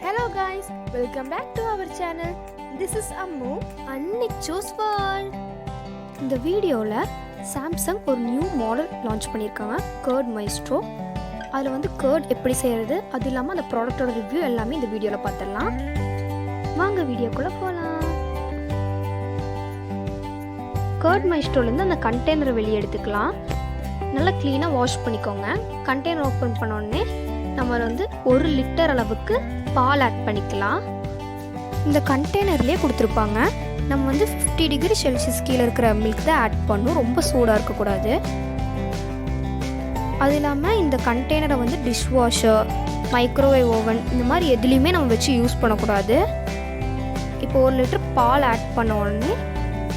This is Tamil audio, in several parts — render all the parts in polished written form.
Hello guys, welcome back to our channel. This is Ammu ammunichusworld. இந்த வீடியோவில் சாம்சங் ஒரு நியூ மாடல் லான்ச் பண்ணியிருக்காங்க, கர்ட் maestro. அதில் வந்து கர்ட் எப்படி செய்கிறது, அது இல்லாமல் அந்த ப்ராடக்டோட ரிவ்யூ எல்லாமே இந்த வீடியோவில் பார்த்துடலாம். வாங்க வீடியோக்குள்ளே போகலாம். கர்ட் maestroலேருந்து அந்த கண்டெய்னரை வெளியே எடுத்துக்கலாம். நல்லா க்ளீனாக வாஷ் பண்ணிக்கோங்க. கண்டெய்னர் ஓப்பன் பண்ணோடனே நம்ம வந்து 1 லிட்டர் அளவுக்கு பால் ஆட் பண்ணிக்கலாம். இந்த கண்டெய்னர்லேயே கொடுத்துருப்பாங்க. நம்ம வந்து 50 டிகிரி செல்சியஸ் கீழே இருக்கிற மில்க் தான் ஆட் பண்ணணும், ரொம்ப சூடாக இருக்கக்கூடாது. அது இல்லாமல் இந்த கண்டெய்னரை வந்து டிஷ் வாஷர், மைக்ரோவேவ் ஓவன் இந்த மாதிரி எதுலேயுமே நம்ம வச்சு யூஸ் பண்ணக்கூடாது. இப்போ 1 லிட்டர் பால் ஆட் பண்ண உடனே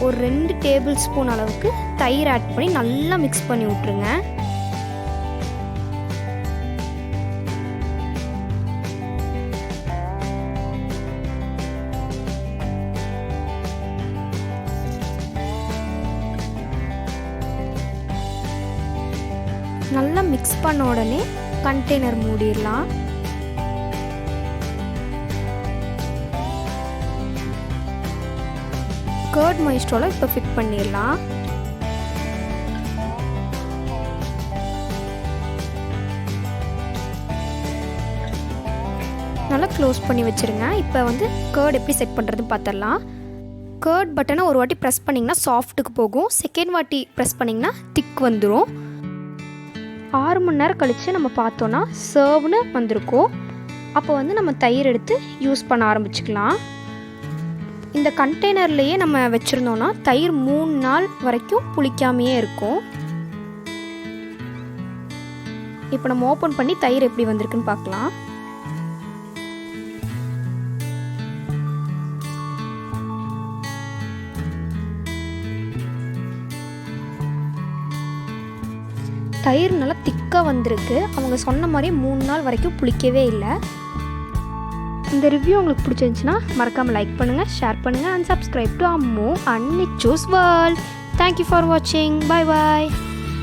ஒரு 2 டேபிள் ஸ்பூன் அளவுக்கு தயிர் ஆட் பண்ணி நல்லா மிக்ஸ் பண்ணி விட்ருங்க. நல்லா மிக்ஸ் பண்ண உடனே கண்டெய்னர் மூடிடலாம். கர்ட் maestroல இப்போ ஃபிட் பண்ணிடலாம். நல்லா க்ளோஸ் பண்ணி வச்சுருங்க. இப்போ வந்து கர்ட் எப்படி செட் பண்ணுறதுன்னு பார்த்துடலாம். கர்ட் பட்டனை ஒரு வாட்டி ப்ரெஸ் பண்ணிங்கன்னா சாஃப்ட்டுக்கு போகும், செகண்ட் வாட்டி ப்ரெஸ் பண்ணிங்கன்னா திக் வந்துடும். 6 மணி நேரம் கழித்து நம்ம பார்த்தோன்னா சர்வ்னு வந்திருக்கோம். அப்போ வந்து நம்ம தயிர் எடுத்து யூஸ் பண்ண ஆரம்பிச்சுக்கலாம். இந்த கண்டெய்னர்லேயே நம்ம வச்சுருந்தோன்னா தயிர் 3 நாள் வரைக்கும் புளிக்காமையே இருக்கும். இப்போ நம்ம ஓப்பன் பண்ணி தயிர் எப்படி வந்திருக்குன்னு பார்க்கலாம். தயிர் நல்லா திக்காக வந்திருக்கு. அவங்க சொன்ன மாதிரியே 3 நாள் வரைக்கும் புளிக்கவே இல்லை. இந்த ரிவ்யூ உங்களுக்கு பிடிச்சிருந்துச்சுன்னா மறக்காமல் லைக் பண்ணுங்கள், ஷேர் பண்ணுங்கள் and subscribe to Ammu ammunichusworld. Thank you for watching. Bye bye.